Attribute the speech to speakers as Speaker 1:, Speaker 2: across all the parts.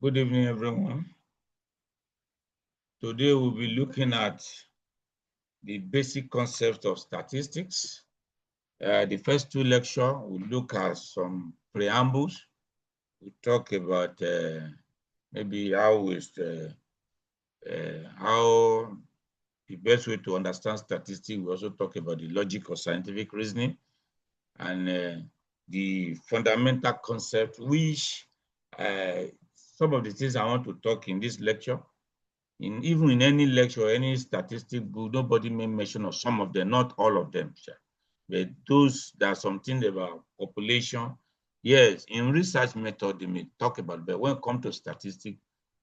Speaker 1: Good evening, everyone. Today we'll be looking at the basic concept of statistics. The first two lectures will look at some preambles. We'll talk about maybe how the best way to understand statistics. We also talk about the logic of scientific reasoning and the fundamental concept, which some of the things I want to talk in this lecture. Even in any lecture, any statistic book, nobody may mention of some of them, not all of them. But there are something about population. Yes, in research method, they may talk about, but when it comes to statistics,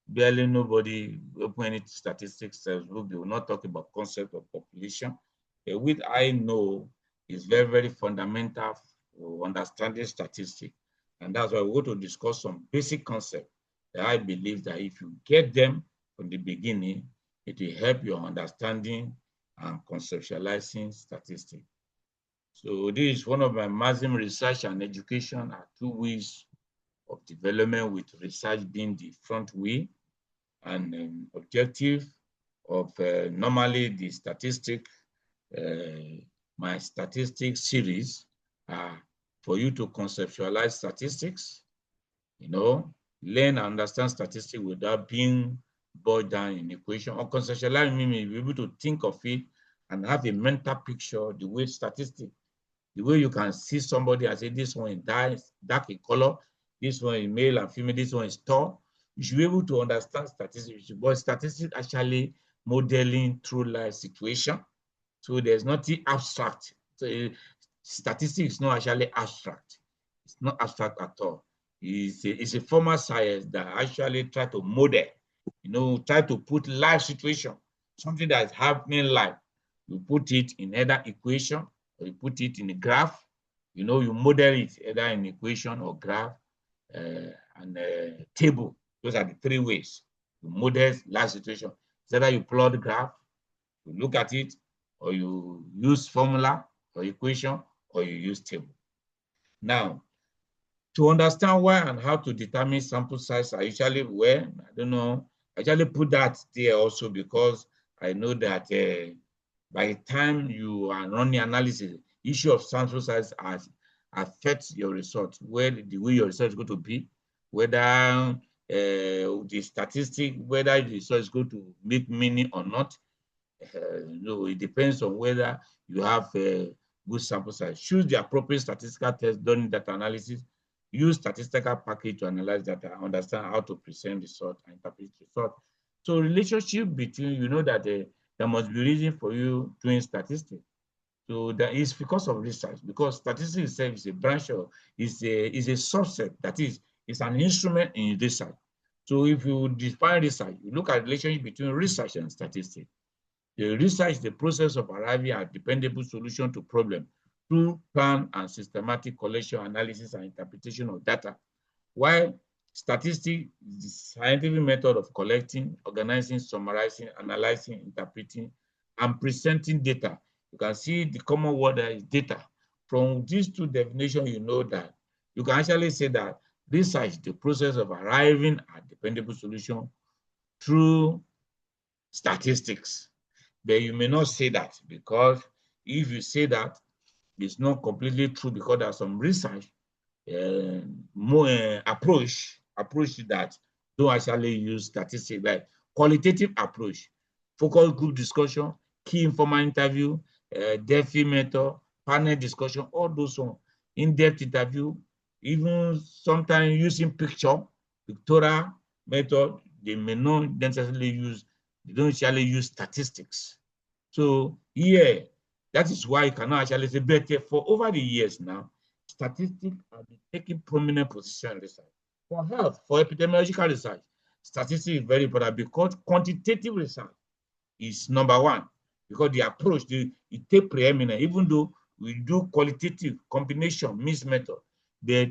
Speaker 1: barely nobody open any statistics book, they will not talk about concept of population. Which I know is very, very fundamental for understanding statistics. And that's why we're going to discuss some basic concepts that I believe that if you get them from the beginning, it will help your understanding and conceptualizing statistics. So this is one of my maximum. Research and education are two ways of development, with research being the front way and objective of normally the statistic. My statistics series are for you to conceptualize statistics, learn and understand statistics without being boiled down in equation. Or conceptualize meaning be able to think of it and have a mental picture, the way statistics, the way you can see somebody and say this one is dark in color, this one is male and female, this one is tall. You should be able to understand statistics, but statistics actually modeling true life situation. So there's nothing abstract. So statistics is not actually abstract. It's not abstract at all. It's a formal science that actually try to model, try to put life situation, something that is happening live. You put it in either equation or you put it in a graph. You model it either in equation or graph and table. Those are the three ways you model life situation. It's either you plot the graph, you look at it, or you use formula or equation, or you use table. Now, to understand why and how to determine sample size, I usually put that there also because I know that by the time you are running analysis, issue of sample size affects your result, where the way your result is going to be, whether the statistic, whether the result is going to make meaning or not. It depends on whether you have a good sample size. Choose the appropriate statistical test during data analysis. Use statistical package to analyze data, understand how to present the result and interpret the result. So relationship between, that there must be reason for you doing statistics. So that is because of research, because statistics itself is a branch of, is a subset, that is, it's an instrument in research. So if you define research, you look at the relationship between research and statistics. The research is the process of arriving at dependable solution to problem through planned and systematic collection, analysis, and interpretation of data. While statistics is the scientific method of collecting, organizing, summarizing, analyzing, interpreting, and presenting data. You can see the common word that is data. From these two definitions, you know that you can actually say that research is the process of arriving at dependable solution through statistics. But you may not say that, because if you say that, it's not completely true, because there's some research approach that don't actually use statistics, like qualitative approach, focus group discussion, key informal interview, DEFI method, panel discussion, all those one, in-depth interview, even sometimes using pictorial method, they may not necessarily use, they don't actually use statistics. So here, that is why you cannot actually say, but for over the years now, statistics have been taking prominent position in research. For health, for epidemiological research, statistics is very important, because quantitative research is number one, because the approach, it takes preeminent, even though we do qualitative combination, mixed method. But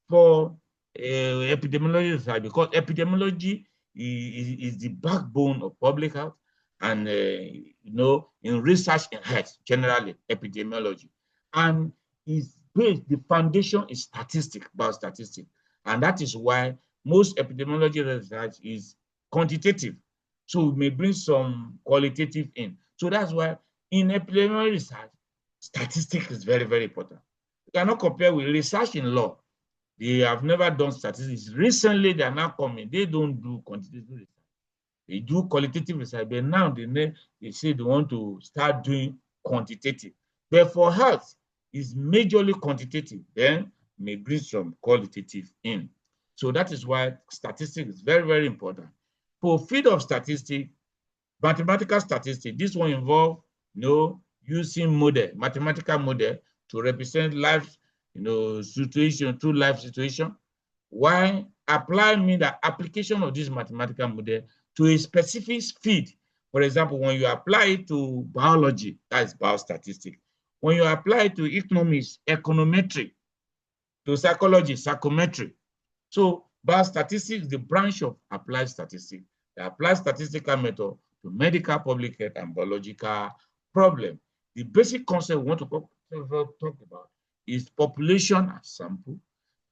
Speaker 1: for epidemiology research, because epidemiology is the backbone of public health, and in research in health, generally epidemiology, and is based, the foundation is statistics, about statistics. And that is why most epidemiology research is quantitative. So we may bring some qualitative in. So that's why in epidemiology research, statistics is very, very important. You cannot compare with research in law. They have never done statistics. Recently, they are now coming. They don't do quantitative research. They do qualitative research, but now they say they want to start doing quantitative. But for health, it's majorly quantitative, then may bring some qualitative in. So that is why statistics is very, very important. For field of statistics, mathematical statistics, this one involve using model, mathematical model to represent life, situation, true life situation. Why apply mean the application of this mathematical model to a specific field. For example, when you apply it to biology, that is biostatistics. When you apply it to economics, econometry, to psychology, psychometry. So biostatistics is the branch of applied statistics. The applied statistical method to medical, public health, and biological problem. The basic concept we want to talk about is population and sample,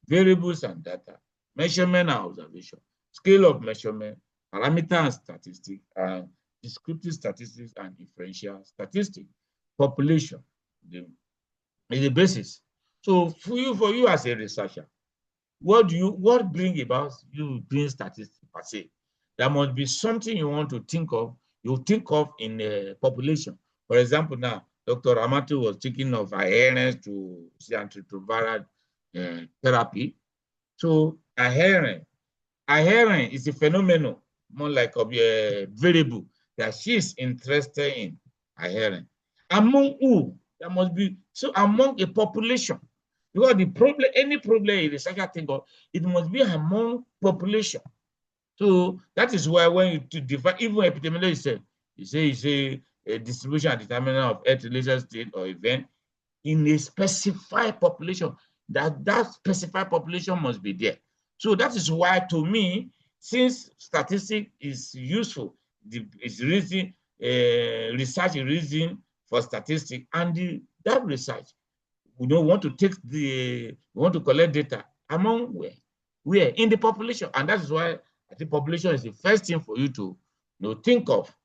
Speaker 1: variables and data, measurement and observation, scale of measurement, parameter and statistics, and descriptive statistics and inferential statistics. Population is the basis. So for you as a researcher, what bring about you doing statistics per se? There must be something you want to think of. You think of in a population. For example, now Dr. Ramatu was thinking of adherence to antiretroviral therapy. So adherence is a phenomenon, more like a variable that she is interested in. Adherence among who? There must be among a population. Because the problem, any problem a researcher think of, it must be among population. So that is why when you define, even epidemiology, you say a distribution and determinant of health-related state or event in a specified population. That specified population must be there. So that is why, to me, since statistics is useful, it's reason research is reason for statistics, and that research, we don't want to we want to collect data among where in the population, and that is why I think population is the first thing for you to think of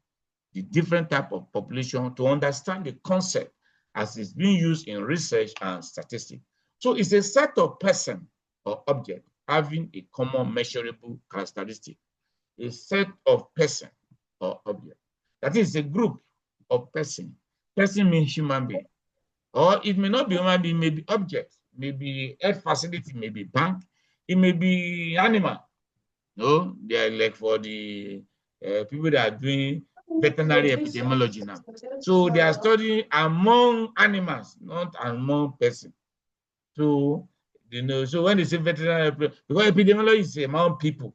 Speaker 1: the different type of population to understand the concept as it's being used in research and statistics. So it's a set of person or object having a common measurable characteristic. A set of person or object. That is a group of person. Person means human being. Or it may not be human being, may be object, maybe health facility, maybe bank, it may be animal. No, they are like for the people that are doing veterinary epidemiology now. So they are studying among animals, not among persons. So so when they say veterinary, because epidemiology is among people.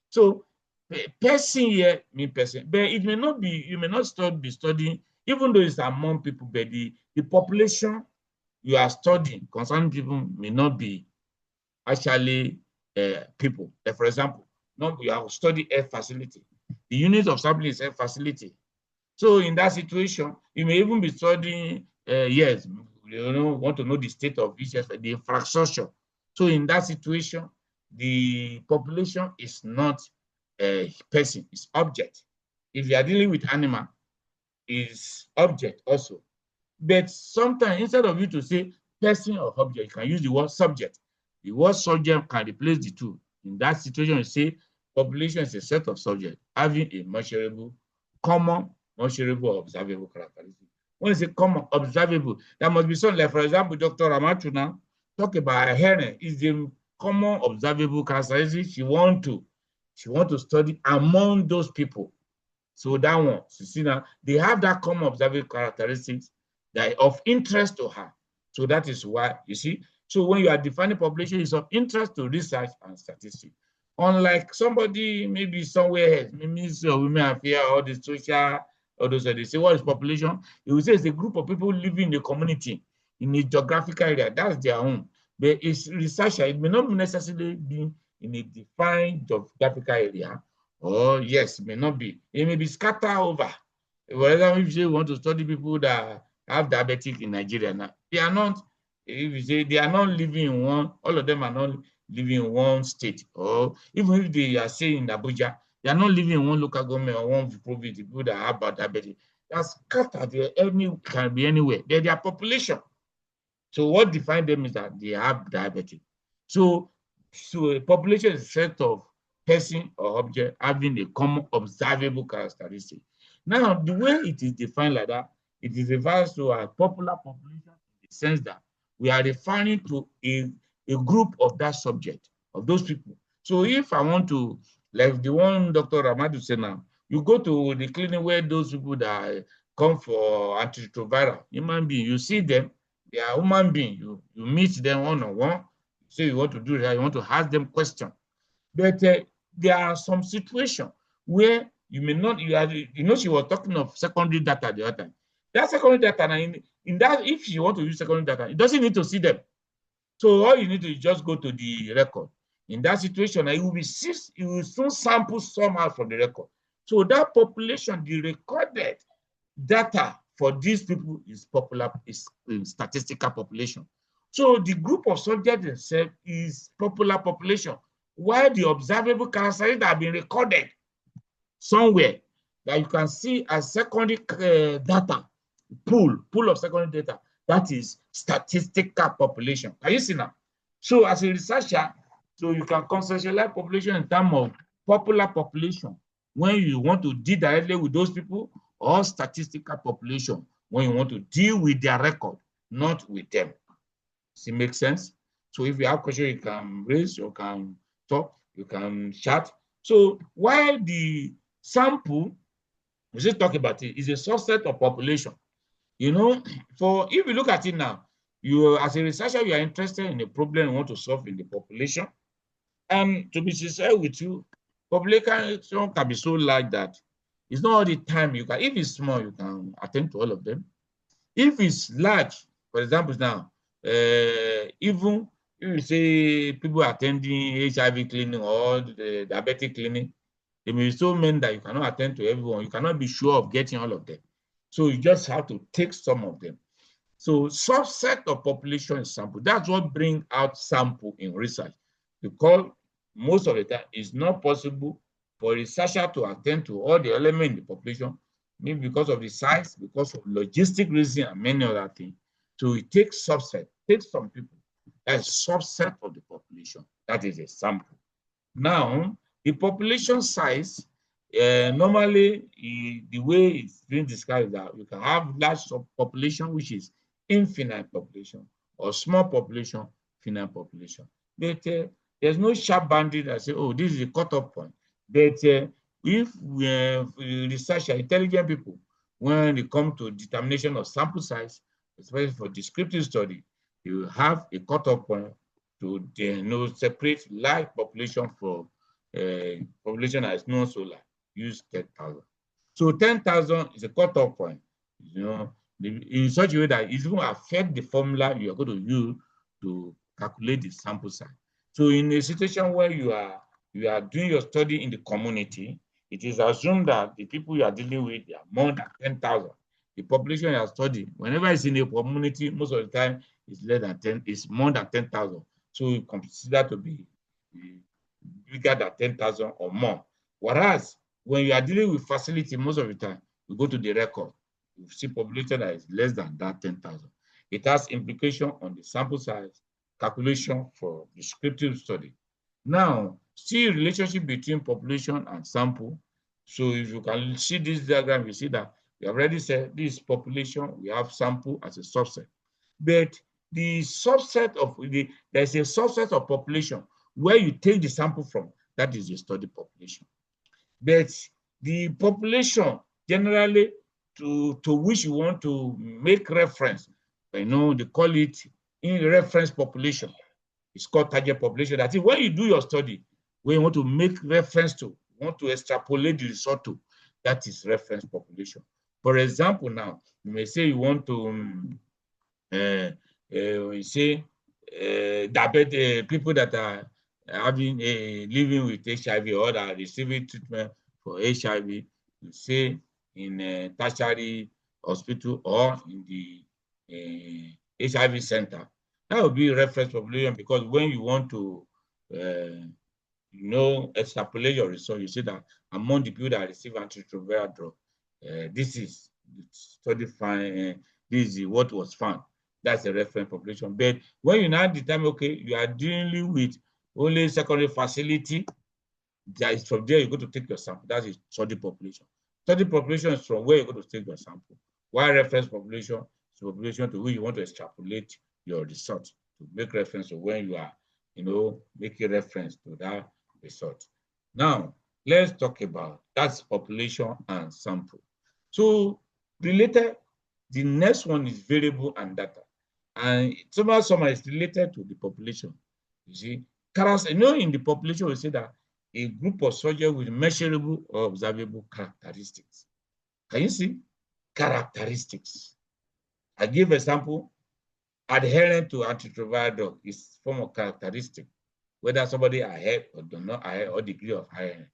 Speaker 1: So person here means person, but it may not be. You may not be studying, even though it's among people, but the population you are studying concerning people may not be actually people. Like for example, you have studied air facility. The unit of sampling is air facility. So in that situation, you may even be studying, yes, want to know the state of each, the infrastructure. So in that situation, the population is not a person, it's object. If you are dealing with animal, is object also. But sometimes instead of you to say person or object, you can use the word subject. The word subject can replace the two. In that situation, you say population is a set of subjects having a measurable, common, measurable, observable characteristic. When you say common, observable, there must be something like, for example, Dr. Ramatu now talk about adherence is the common observable characteristic she want to study among those people. So that one, you see now, they have that common observable characteristics that are of interest to her. So that is why, you see, so when you are defining population, it's of interest to research and statistics. Unlike somebody maybe somewhere else, maybe women affairs or the social, or those they say, what is population? It will say it's a group of people living in a community, in a geographical area. That's their own. But it's researcher, it may not necessarily be in a defined geographical area. Or yes, it may not be. It may be scattered over. Whereas if you want to study people that have diabetic in Nigeria now, they are not. If you say they are not living in one, all of them are not. living in one state, or even if they are staying in Abuja, they are not living in one local government or one province. People that have bad diabetes, they are scattered. Can be anywhere. They're their population. So what defines them is that they have diabetes. So a population is a set of person or object having a common observable characteristic. Now, the way it is defined like that, it is referred to as popular population in the sense that we are referring to a group of that subject, of those people. So if I want to, like the one Dr. Ramadu said now, you go to the clinic where those people that come for antiretroviral, human being, you see them, they are human beings. You meet them one-on-one, say you want to do that, you want to ask them questions. But there are some situations where you may not, she was talking of secondary data the other time. That secondary data, in that, if you want to use secondary data, it doesn't need to see them. So all you need to just go to the record. In that situation, it will soon sample somehow from the record. So that population, the recorded data for these people is statistical population. So the group of subjects themselves is popular population, while the observable characteristics that have been recorded somewhere that you can see as secondary data, pool of secondary data, that is statistical population. Can you see now? So as a researcher, so you can conceptualize population in terms of popular population when you want to deal directly with those people, or statistical population when you want to deal with their record, not with them. Does it make sense? So if you have questions, you can raise, you can talk, you can chat. So while the sample, we just talk about it, is a subset of population. You know, if you look at it now, you as a researcher, you are interested in a problem you want to solve in the population. And to be sincere with you, population can be so large that it's not all the time you can. If it's small, you can attend to all of them. If it's large, for example, now, even if you say people attending HIV clinic or the diabetic clinic, they may be so many that you cannot attend to everyone. You cannot be sure of getting all of them. So you just have to take some of them. So subset of population sample, that's what brings out sample in research. Because most of the time it's not possible for a researcher to attend to all the elements in the population, maybe because of the size, because of logistic reason and many other things. So it takes subset, takes some people. That's subset of the population. That is a sample. Now, the population size, normally the way it's being described is that you can have large population, which is infinite population, or small population, finite population. But there's no sharp boundary that say, oh, this is a cutoff point. But if researchers, intelligent people, when it comes to determination of sample size, especially for descriptive study, you have a cutoff point to separate large population for population that is not so large. Use 10,000. So 10,000 is a cutoff point. In such a way that it will affect the formula you are going to use to calculate the sample size. So in a situation where you are doing your study in the community, it is assumed that the people you are dealing with are more than 10,000. The population you are studying, whenever it's in a community, most of the time it's less than 10, it's more than 10,000. So you consider to be bigger than 10,000 or more. Whereas when you are dealing with facility, most of the time, you go to the record, you see population that is less than that 10,000. It has implication on the sample size, calculation for descriptive study. Now, see relationship between population and sample. So if you can see this diagram, you see that we already said this population, we have sample as a subset. But the subset of there's a subset of population where you take the sample from, that is the study population. But the population generally to which you want to make reference, they call it in reference population. It's called target population. That is when you do your study, when you want to make reference to, want to extrapolate the result to, that is reference population. For example, now, you may say you want to say diabetes, people that are having living with HIV or that are receiving treatment for HIV, you say in a tertiary hospital or in the HIV center. That would be reference population, because when you want to extrapolate your result, you see that among the people that receive antiretroviral drug, this is study fine, this is what was found. That's the reference population. But when you now determine, okay, you are dealing with only secondary facility, that is from there you go to take your sample. That is study population. Study population is from where you go to take your sample. While reference population is population to who you want to extrapolate your result to make reference to when you are, making reference to that result. Now, let's talk about that's population and sample. So related, the next one is variable and data. And somehow is related to the population. You see, in the population, we say that a group of subjects with measurable or observable characteristics. Can you see? Characteristics. I give example, adherent to antiretroviral drug is form of characteristic. Whether somebody adhere or do not adhere or degree of adherence.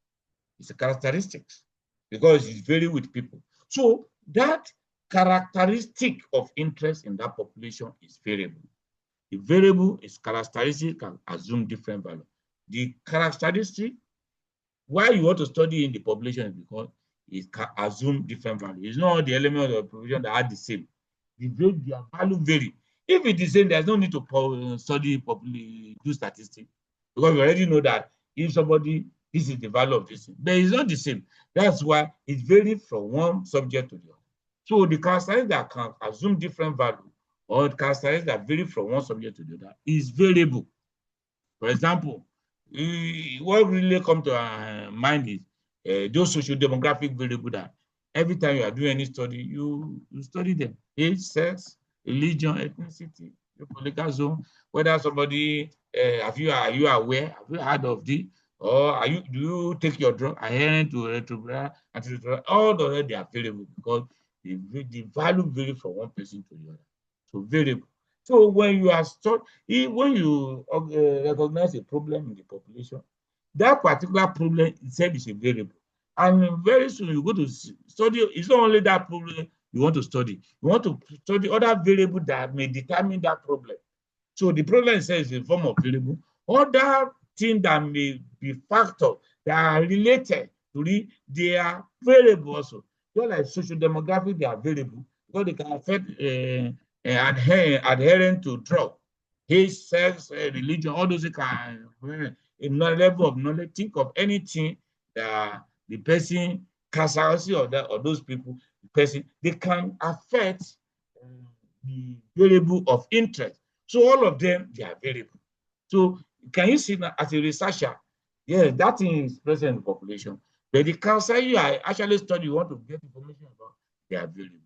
Speaker 1: It's a characteristics because it varies with people. So that characteristic of interest in that population is variable. The variable is characteristic can assume different value. The characteristic, why you want to study in the population is because it can assume different value. It's not all the elements of the population that are the same. Their value vary. If it is the same, there's no need to study do statistics because we already know that if somebody, this is the value of this thing, but it's not the same. That's why it varies from one subject to the other. So the characteristics that can assume different value or characteristics that vary from one subject to the other is variable. For example, what really comes to our mind is those socio-demographic variables that every time you are doing any study, you study them. Age, sex, religion, ethnicity, your political zone, whether somebody, are you aware, have you heard of this, or do you take your drug adherent to retroviral, all the they are variable because the value varies from one person to the other. So variable. So when you are when you recognize a problem in the population, that particular problem itself is a variable. And very soon you go to study, it's not only that problem you want to study, you want to study other variables that may determine that problem. So the problem itself is a form of variable. Other things that may be factors that are related to they are variable also. Just like social demographic, they are variable because they can affect adherent to drug, age, sex, religion, all those can a level of knowledge. Think of anything that the person casualty or those people, the person, they can affect the variable of interest. So all of them, they are variable. So can you see that as a researcher? Yes, that thing is present in the population. But the cancer you are actually studying, you want to get information about, they are variable.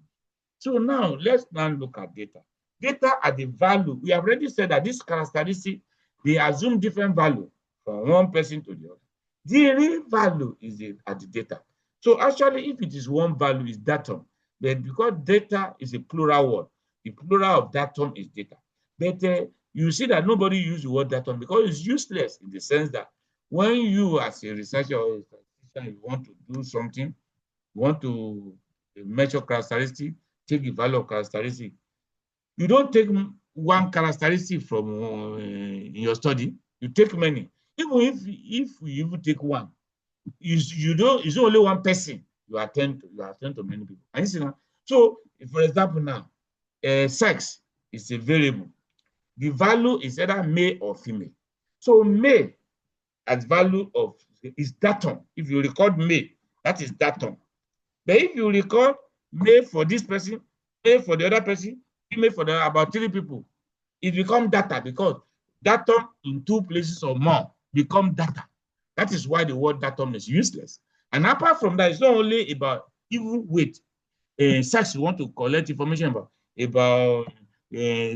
Speaker 1: So now let's now look at data. Data are the value. We have already said that this characteristic, they assume different value from one person to the other. The real value is at the data. So actually, if it is one value, is datum. But because data is a plural word, the plural of datum is data. But you see that nobody uses the word datum because it's useless in the sense that when you as a researcher or a statistician, you want to do something, you want to measure characteristic, take the value of characteristic. You don't take one characteristic from in your study, you take many. Even if you even take one, you don't, it's only one person you attend to many people. And you see now, so for example now, sex is a variable. The value is either male or female. So male as value of is datum. If you record male, that is datum. But if you record male for this person, male for the other person, female for the about 3 people, it becomes data because datum in 2 places or more become data. That is why the word datum is useless. And apart from that, it's not only about even weight. Sex, you want to collect information about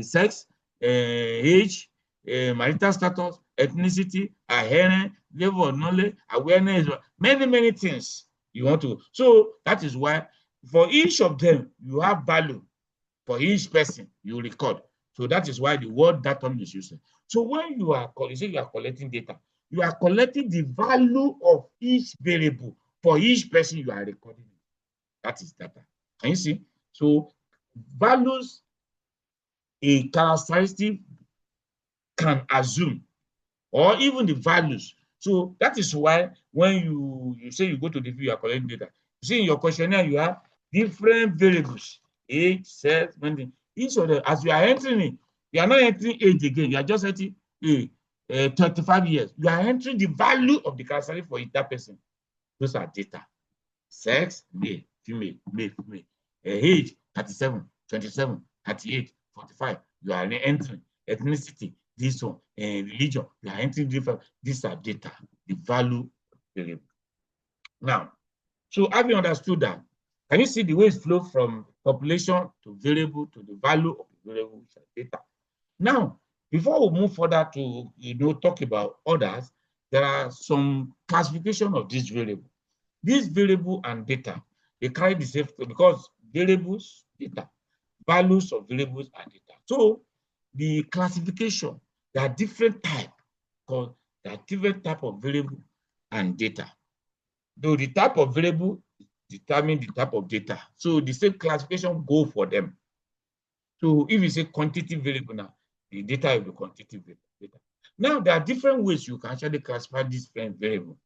Speaker 1: sex, age, marital status, ethnicity, adherence, level of knowledge, awareness, many things you want to. So that is why for each of them, you have value. For each person, you record. So that is why the word datum is used. So when you are collecting data, you are collecting the value of each variable for each person you are recording. That is data. Can you see? So values, a characteristic can assume or even the values. So that is why when you say you go to the view, you are collecting data. You see in your questionnaire, you have different variables, age, sex, anything. Each of them, as you are entering it, you are not entering age again. You are just entering 35 years. You are entering the value of the characteristic for that person. Those are data. Sex, male, female, male, female. Age, 37, 27, 38, 45. You are entering ethnicity, this one, religion. You are entering different. These are data, the value variable. Now, so have you understood that? Can you see the way it flows from population to variable to the value of the variable data? Now, before we move further to talk about others, there are some classification of this variable. This variable and data, they carry the same because variables, data, values of variables are data. So the classification, there are different types because there are different type of variable and data. Though the type of variable determine the type of data. So the same classification go for them. So if you say quantitative variable now, the data will be quantitative data. Now there are different ways you can actually classify this variable.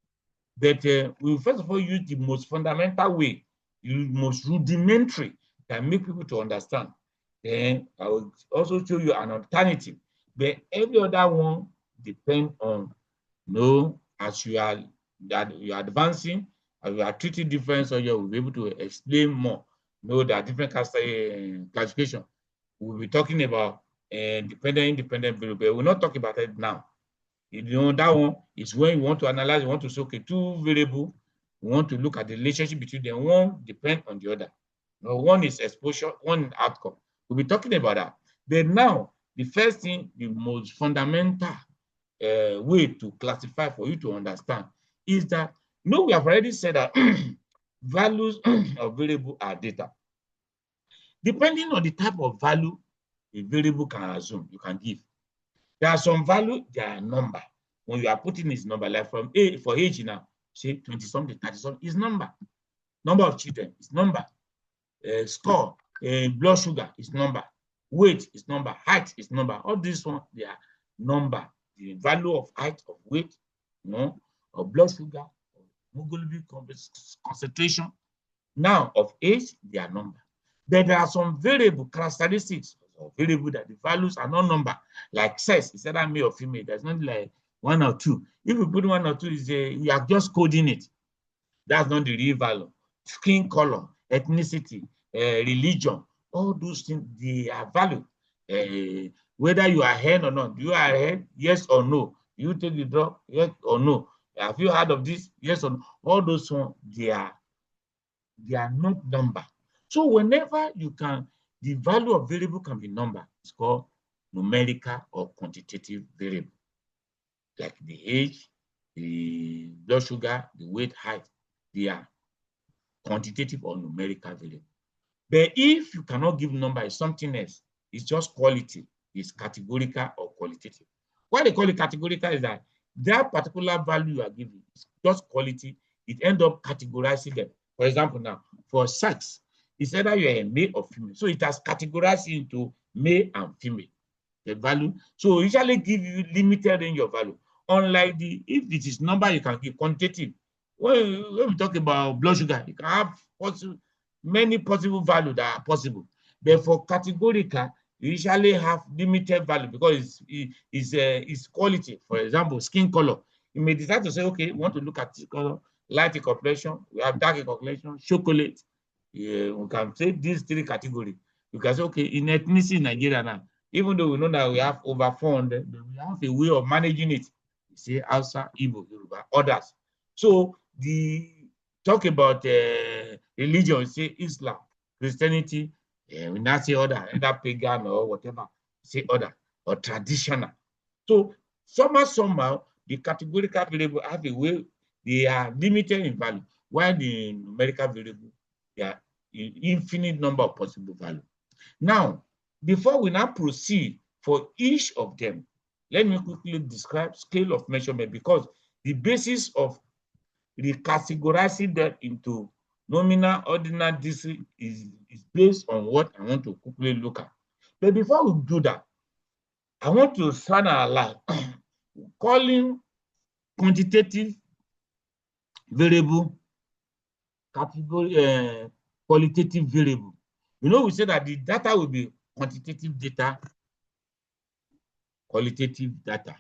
Speaker 1: But we first of all use the most fundamental way, the most rudimentary that make people to understand. Then I will also show you an alternative. But every other one depend on, as you are advancing, as you are treating different subjects, we'll be able to explain more. There are different classification. We'll be talking about dependent, independent variable. We're not talking about it now. That one is when you want to analyze, you want to say, okay, two variables, we want to look at the relationship between them. One depends on the other. One is exposure, one outcome. We'll be talking about that. Then now, the first thing, the most fundamental way to classify for you to understand is that, we have already said that values of variable are data. Depending on the type of value a variable can assume, you can give. There are some value, there are number. When you are putting this number, like from A for age now, say 20-something, 30-something, is number. Number of children is number. Score, blood sugar is number. Weight is number. Height is number. All these one, they are number. The value of height, of weight, of blood sugar, of hemoglobin concentration. Now, of age, they are number. Then there are some variable characteristics or variable that the values are not number, like sex, is either male or female. There's not like 1 or 2. If you put 1 or 2, you are just coding it. That's not the real value. Skin color, ethnicity, religion, all those things, they are value. Whether you are hen or not, you are hen, yes or no. You take the drug, yes or no. Have you heard of this? Yes or no. All those ones, they are not number. So whenever you can, the value of variable can be number. It's called numerical or quantitative variable. Like the age, the blood sugar, the weight, height, they are quantitative or numerical variable. But if you cannot give number, it's something else. It's just quality. It's categorical or qualitative. Why they call it categorical is that particular value you are giving is just quality. It ends up categorizing them. For example, now, for sex, it's either you are a male or female. So it has categorized into male and female, the value. So usually give you limited range of value. Unlike if it is number, you can give quantitative. When we talk about blood sugar, you can have many possible values that are possible. But for categorical, you usually have limited value because it's quality. For example, skin color. You may decide to say, okay, we want to look at color, light complexion, we have dark complexion, chocolate. We can say these 3 categories. You can say, okay, in ethnicity in Nigeria now, even though we know that we have over 400, but we have a way of managing it. You say Hausa, Igbo, Yoruba, others. So talk about religion, say Islam, Christianity, we not say other, either pagan or whatever, say other, or traditional. So somehow, the categorical variable have a way, they are limited in value, while the numerical variable, they are infinite number of possible value. Now, before we now proceed for each of them, let me quickly describe scale of measurement, because the basis of recategorizing them into nominal, ordinal, discrete is based on what I want to quickly look at. But before we do that, I want to shine a light calling quantitative variable category qualitative variable. You know, we say that the data will be quantitative data, qualitative data.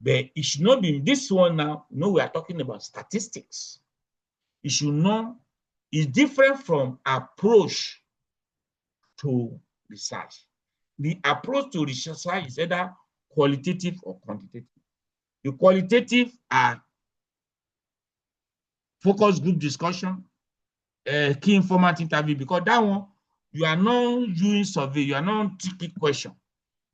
Speaker 1: But it should not be this one now. You know, we are talking about statistics. It should not, it's different from approach to research. The approach to research is either qualitative or quantitative. The qualitative are focus group discussion, key informant interview, because that one, you are not using survey, you are not taking question.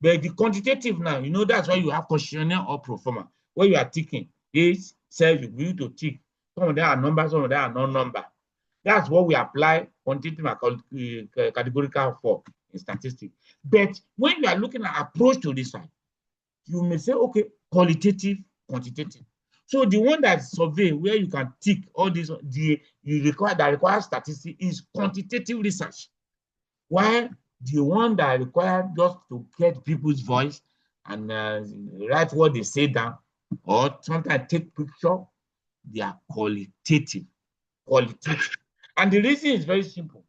Speaker 1: But the quantitative now, you know, that's why you have questionnaire or proforma, where you are ticking. This says you need to tick. Some of them are numbers, some of them are non-number. That's what we apply quantitative and categorical for in statistics. But when you are looking at approach to this one, you may say, okay, qualitative, quantitative. So the one that survey where you can tick all these, that requires statistics is quantitative research. While the one that requires just to get people's voice and write what they say down, or sometimes take picture, they are qualitative. Qualitative. And the reason is very simple.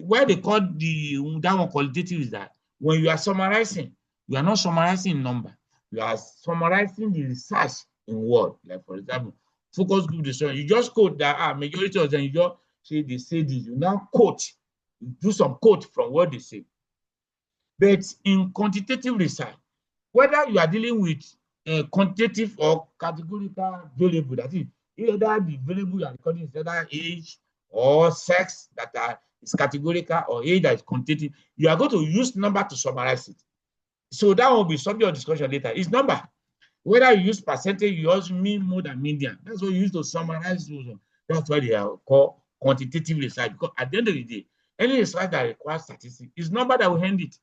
Speaker 1: Why they call that one qualitative is that when you are summarizing, you are not summarizing in number. You are summarizing the research in word. Like, for example, focus group discussion. You just quote that majority of them, you just say they say this. You now quote, you do some quote from what they say. But in quantitative research, whether you are dealing with a quantitative or categorical variable, that is, either the variable you are recording is either age or sex that is categorical, or age that is quantitative, you are going to use number to summarize it. So that will be subject of discussion later. It's number. Whether you use percentage, you also mean more than median. That's what you use to summarize those. That's why they are called quantitative research. Because at the end of the day, any research that requires statistics is number that will hand it.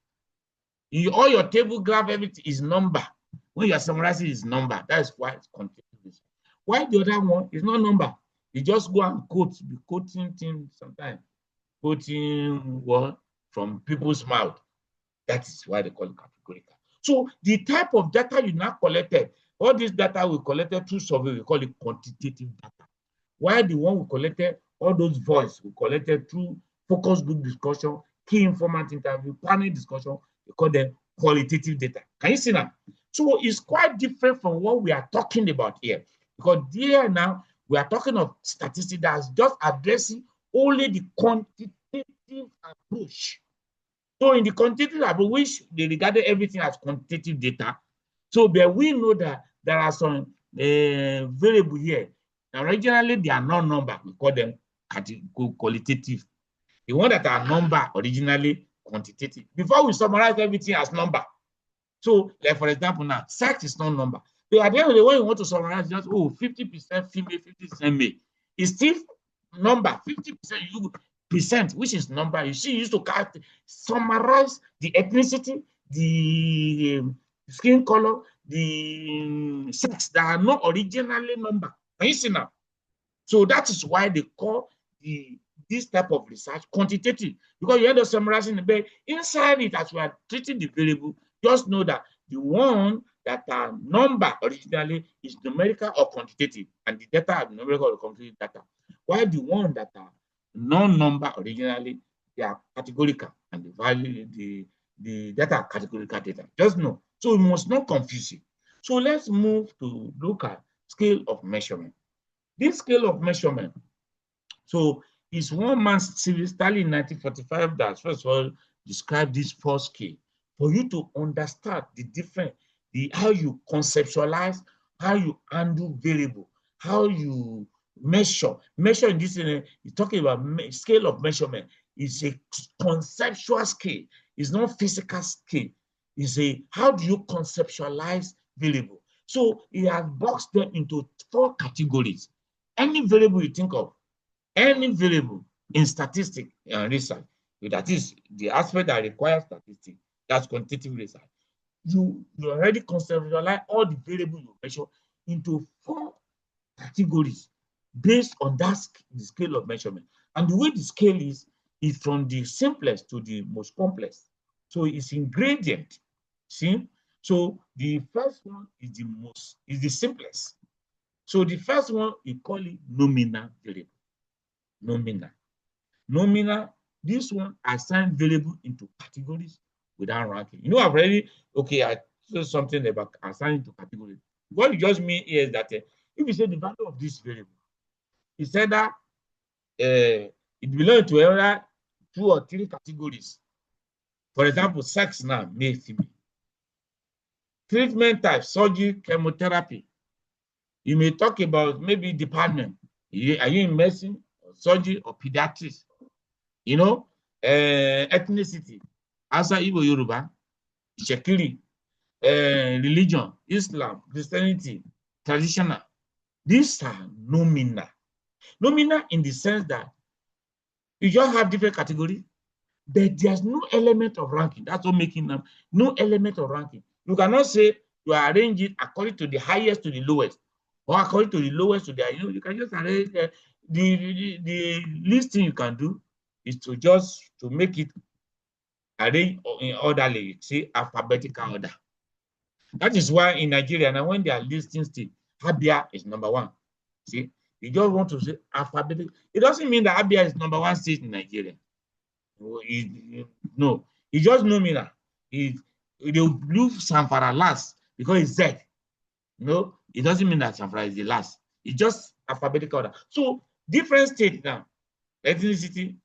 Speaker 1: All your table graph, everything is number. When you are summarizing, is number. That's why it's quantitative research. Why the other one is not number? You just go and quote, be quoting things sometimes, quoting what from people's mouth. That is why they call it categorical. So the type of data you now collected, all this data we collected through survey, we call it quantitative data. While the one we collected, all those voice we collected through focus group discussion, key informant interview, panel discussion, we call them qualitative data. Can you see that? So it's quite different from what we are talking about here. Because here now, we are talking of statistics that's just addressing only the quantitative approach. So in the quantitative approach, which they regarded everything as quantitative data, so but we know that there are some variable here. Originally, they are not number. We call them qualitative. The one that are number originally quantitative. Before we summarize everything as number. So, like for example, now sex is not number. But at the end of the day, when you want to summarize, just 50% female, 50% male. It's still number. 50% which is number. You see, you used to summarize the ethnicity, the skin color, the sex that are not originally number. Can you see now? So that is why they call this type of research quantitative, because you end up summarizing the bed inside it. As we are treating the variable, just know that the one that are number originally is numerical or quantitative, and the data are numerical or quantitative data. While the one that are non-number originally, they are categorical, and the value, the data are categorical data. Just know. So we must not confuse it. So let's move to look at scale of measurement. This scale of measurement, so is one man, Stanley, in 1945, that first of all described this four scale for you to understand the different, how you conceptualize, how you handle variable, how you measure. Measure in this, you're talking about scale of measurement. It's a conceptual scale. It's not physical scale. It's a, how do you conceptualize variable? So it has boxed them into four categories. Any variable you think of, any variable in statistics and research, that is the aspect that requires statistics, that's quantitative research. You already conceptualize all the variables you measure into four categories based on that the scale of measurement. And the way the scale is from the simplest to the most complex. So it's ingredient. See? So the first one is the simplest. So the first one, we call it nominal variable. Nominal. Nominal, this one assign variable into categories without ranking. You know, I've already, okay, I said something about assigning to categories. What you just mean here is that if you say the value of this variable, you said that it belongs to either 2 or 3 categories. For example, sex now, male, female. Treatment type, surgery, chemotherapy. You may talk about maybe department. Are you in medicine, or surgery, or pediatrics? You know, ethnicity, Hausa, Igbo, Yoruba, Shekiri, religion, Islam, Christianity, traditional. These are nominal. Nominal in the sense that you just have different categories, but there's no element of ranking. That's what making them no element of ranking. You cannot say you arrange it according to the highest to the lowest, or according to the lowest to the highest. You can just arrange the least thing you can do is to just to make it arrange in orderly, say alphabetical order. That is why in Nigeria now, when they are listing state, Abia is number 1. See, you just want to say alphabetical. It doesn't mean that Abia is number 1 state in Nigeria. No, it's just nominal. They will leave Zamfara last because it's Z. No, it doesn't mean that Zamfara is the last. It's just alphabetical order. So different states now, ethnicity,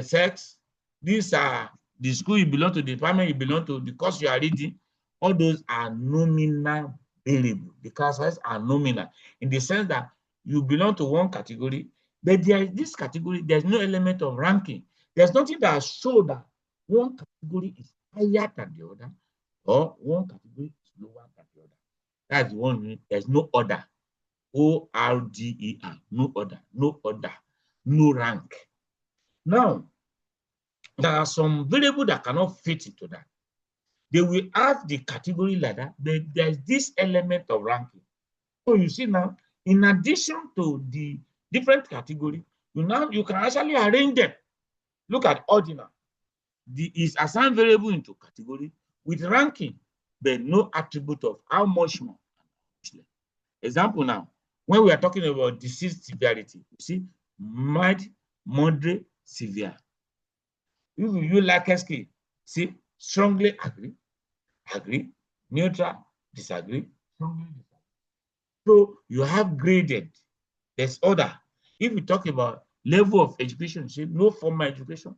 Speaker 1: sex, these are the school you belong to, the department you belong to, the course you are reading. All those are nominal variable. The classifiers are nominal in the sense that you belong to one category, but there is this category, there's no element of ranking. There's nothing that shows that one category is higher than the other, or one category is lower than the other. That's the one. There's no order. O-R-D-E-R. No order. No order. No rank. Now, there are some variables that cannot fit into that. They will have the category like that, but there's this element of ranking. So you see now, in addition to the different category, you can actually arrange them. Look at ordinal. Is assigned variable into category with ranking, but no attribute of how much more. Example now, when we are talking about disease severity, you see, mild, moderate, severe. If you like a scale, see, strongly agree, neutral, disagree, strongly disagree. So you have graded. There's order. If we talk about level of education, see, no formal education,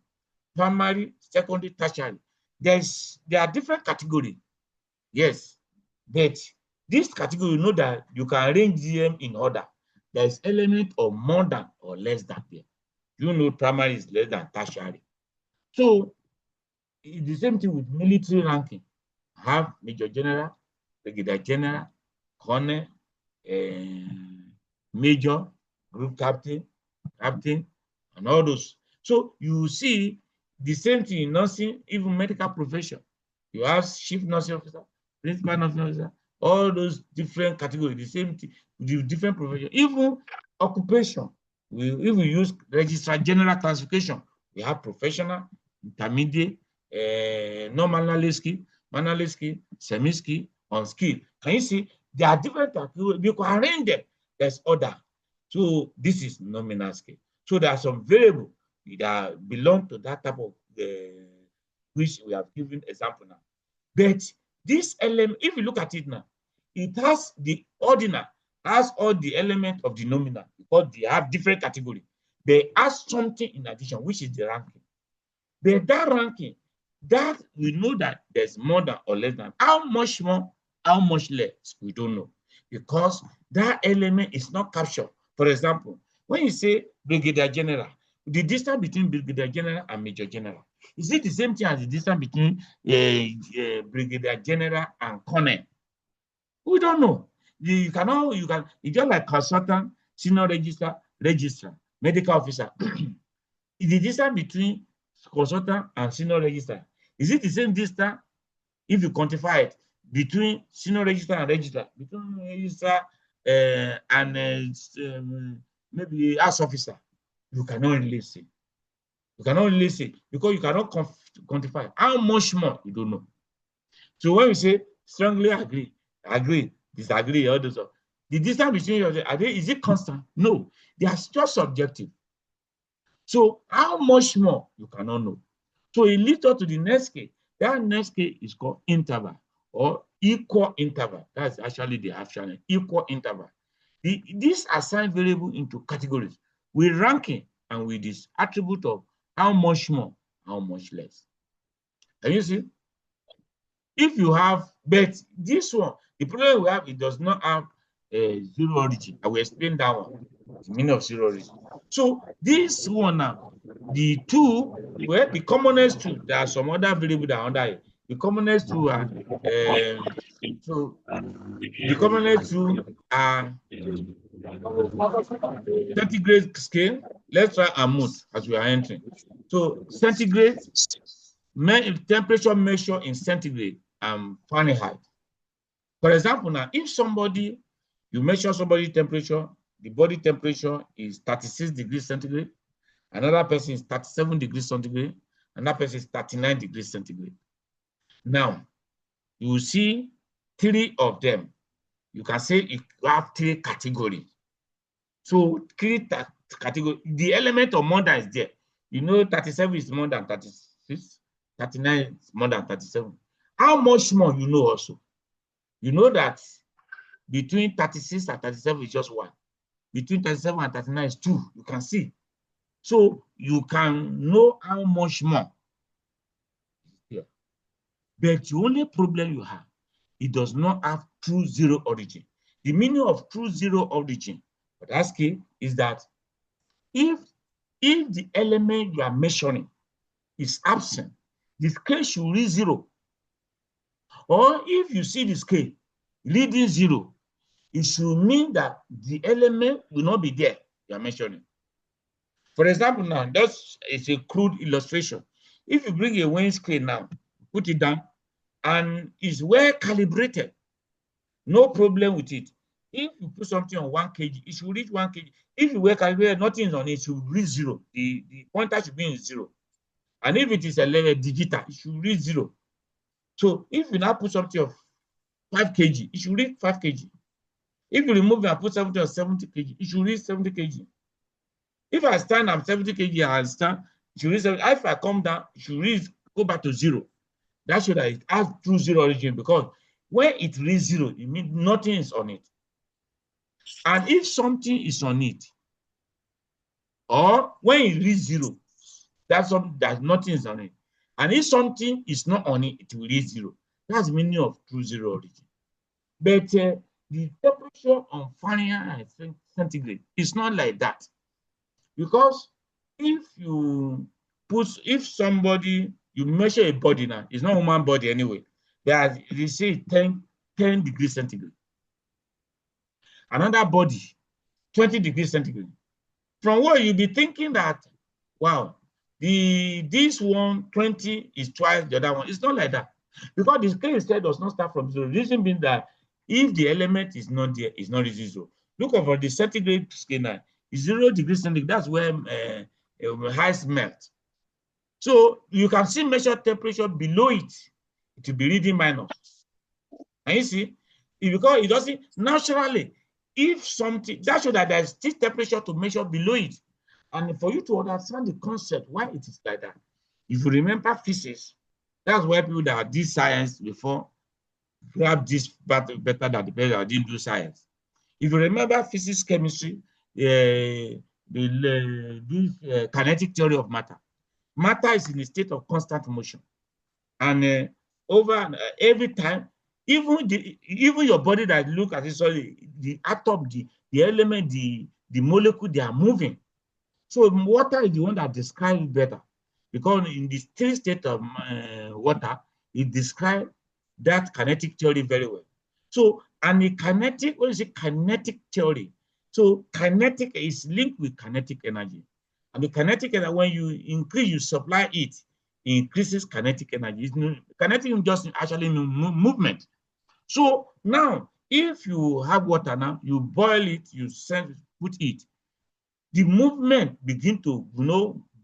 Speaker 1: primary, secondary, tertiary. There are different categories. Yes, but this category, you know that you can arrange them in order. There is element of more than or less than there. You know, primary is less than tertiary. So it's the same thing with military ranking. Have major general, brigadier general, colonel, major, group captain, and all those. So you see the same thing in nursing, even medical profession. You have chief nursing officer, principal nursing officer, all those different categories, the same thing, the different profession. Even occupation, if we use registrar general classification, we have professional, intermediate, non-manual skill, semi-skill, on-skill. Can you see? There are different categories. You can arrange them. There's order. So this is nominal scale. So there are some variables that belong to that type of which we have given example now. But this element, if you look at it now, it has the ordinal, has all the elements of the nominal because they have different categories. They have something in addition, which is the ranking. But that ranking, that we know that there's more than or less than. How much more, how much less, we don't know. Because that element is not captured. For example, when you say brigadier general, the distance between brigadier general and major general, is it the same thing as the distance between brigadier general and colonel? We don't know. You can, it's just like consultant, senior registrar, medical officer. The distance between consultant and senior registrar, is it the same distance if you quantify it between senior registrar and registrar, between registrar and maybe house officer? You cannot really say. You cannot really say because you cannot quantify how much more, you don't know. So when we say strongly agree, disagree, all those. The distance between you, is it constant? No, they are just subjective. So how much more you cannot know. So it leads us to the next case. That next case is called interval or equal interval. That's actually the actual equal interval. This assign variable into categories with ranking and with this attribute of how much more, how much less. Can you see? If you have, but this one, the problem we have, it does not have a zero origin. I will explain that one, the meaning of zero origin. So this one now, the two, well, the commonest two, there are some other variables that are under it. The commonest two are, so the commonest two are centigrade scale. Let's try and mood as we are entering. So centigrade, temperature measure in centigrade and Fahrenheit. For example, now, if somebody, you measure somebody's temperature, the body temperature is 36 degrees centigrade, another person is 37 degrees centigrade, another person is 39 degrees centigrade. Now, you will see three of them. You can say you have three categories. So, three categories. The element of more than is there. You know, 37 is more than 36, 39 is more than 37. How much more you know also? You know that between 36 and 37 is just 1. Between 37 and 39 is 2. You can see. So you can know how much more. Yeah. But the only problem you have, it does not have true zero origin. The meaning of true zero origin, but asking is that if the element you are measuring is absent, the scale should read 0. Or if you see the scale reading 0, it should mean that the element will not be there you are measuring. For example, now, that's a crude illustration. If you bring a weighing scale now, put it down, and it's well calibrated, no problem with it. If you put something on 1 kg, it should reach 1 kg. If you well calibrated, nothing is on it, it should reach 0. The pointer should be in 0. And if it is a level digital, it should reach 0. So if you now put something of 5 kg, it should reach 5 kg. If you remove and put something of 70 kg, it should reach 70 kg. If I stand, I'm 70 kg, I stand, it should reach 70. If I come down, it should reach, go back to 0. That shows that it has true zero origin, because when it reads 0, it means nothing is on it. And if something is on it, or when it reads 0, that's something that nothing is on it. And if something is not on it, it will read 0. That's the meaning of true zero origin. But the temperature on Fahrenheit and centigrade is not like that. Because if somebody, you measure a body now, it's not a human body anyway, they say 10 degrees centigrade. Another body, 20 degrees centigrade. From what you'll be thinking that, wow, this one 20 is twice the other one. It's not like that. Because the scale instead does not start from 0. The reason being that if the element is not there, it's not 0. Look over the centigrade scale now. 0 degrees centigrade, that's where ice melt. So you can see measure temperature below it. It will be reading minus. And you see, because it doesn't naturally, if something, that shows that there's still temperature to measure below it. And for you to understand the concept, why it is like that, if you remember physics, that's why people that did science before grab this better than the people that didn't do science. If you remember physics, chemistry, this kinetic theory of matter. Matter is in a state of constant motion. And every time, even your body that look at it, sorry, the atom, the element, the molecule, they are moving. So water is the one that describes it better, because in the steady state of water, it describes that kinetic theory very well. So, and the kinetic, what is it? Kinetic theory. So kinetic is linked with kinetic energy. And the kinetic energy, when you increase, you supply it increases kinetic energy. Kinetic just actually movement. So now, if you have water now, you boil it, you put it, the movement begin to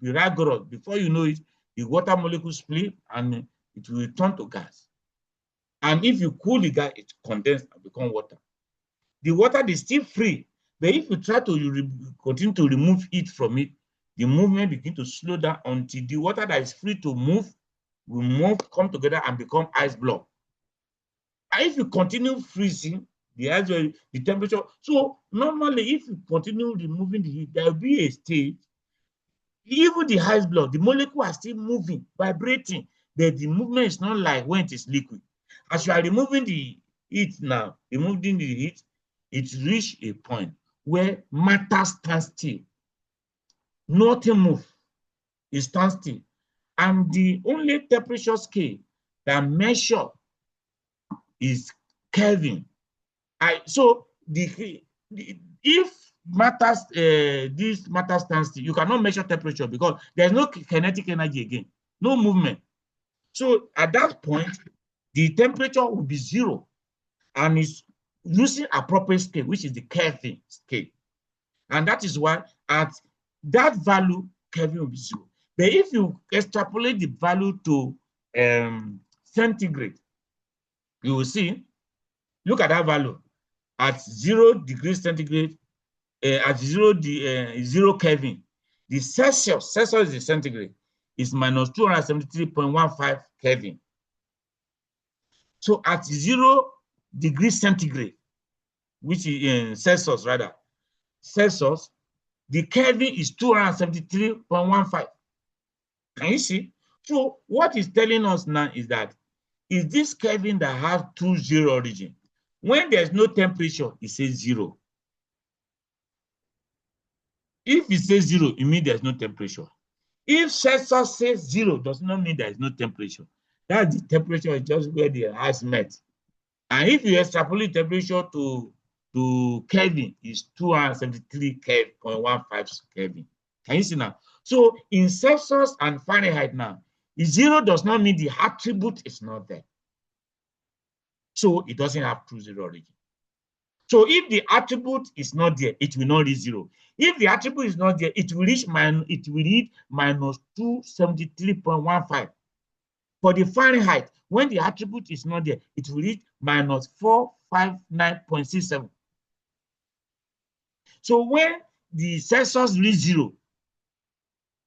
Speaker 1: be rigorous. Before you know it, the water molecule split and it will turn to gas. And if you cool the gas, it condenses and becomes water. The water is still free, but if you try to continue to remove heat from it, the movement begins to slow down until the water that is free to move will move, come together and become ice block. And if you continue freezing, the temperature. So normally, if you continue removing the heat, there will be a stage. Even the ice block, the molecule are still moving, vibrating, but the movement is not like when it is liquid. As you are removing the heat now, removing the heat, it reach a point where matter stands still. Nothing moves. It stands still. And the only temperature scale that measure is Kelvin. So if matters, this matter stands still, you cannot measure temperature because there's no kinetic energy again, no movement. So at that point, the temperature will be zero, and it's using appropriate scale, which is the Kelvin scale. And that is why at that value, Kelvin will be zero. But if you extrapolate the value to centigrade, you will see, look at that value. At 0 degrees centigrade, at 0 Kelvin, the Celsius is the centigrade, is minus 273.15 Kelvin. So at 0 degrees centigrade, which is in Celsius rather, Celsius, the Kelvin is 273.15. Can you see? So what it's telling us now is that is this Kelvin that has 2 origin. When there's no temperature, it says 0. If it says 0, it means there's no temperature. If Celsius says 0, does not mean there is no temperature. That's the temperature is just where the ice met. And if you extrapolate temperature to Kelvin, is 273.15 Kelvin. Can you see now? So in Celsius and Fahrenheit now, 0 does not mean the attribute is not there. So it doesn't have true 0 origin. So if the attribute is not there, it will not reach 0. If the attribute is not there, it will reach minus 273.15. For the Fahrenheit, when the attribute is not there, it will reach minus 459.67. So when the Celsius reach 0,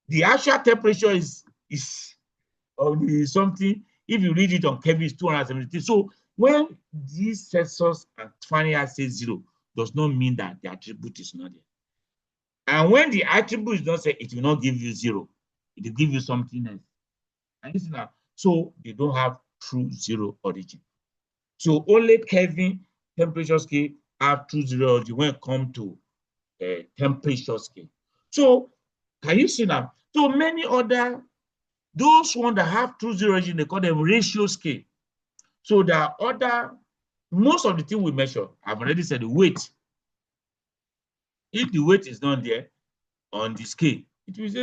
Speaker 1: the actual temperature is of the something. If you read it on Kelvin, is 273. So when this Celsius and Fahrenheit says 0, does not mean that the attribute is not there. And when the attribute is not there, it will not give you 0. It will give you something else. And listen now. So they don't have true 0 origin. So only Kelvin temperature scale have true 0 origin when it comes to temperature scale. So can you see now? So many other, those ones that have true 0 origin, they call them ratio scale. So there are other, most of the things we measure, I've already said the weight. If the weight is not there on the scale, it will say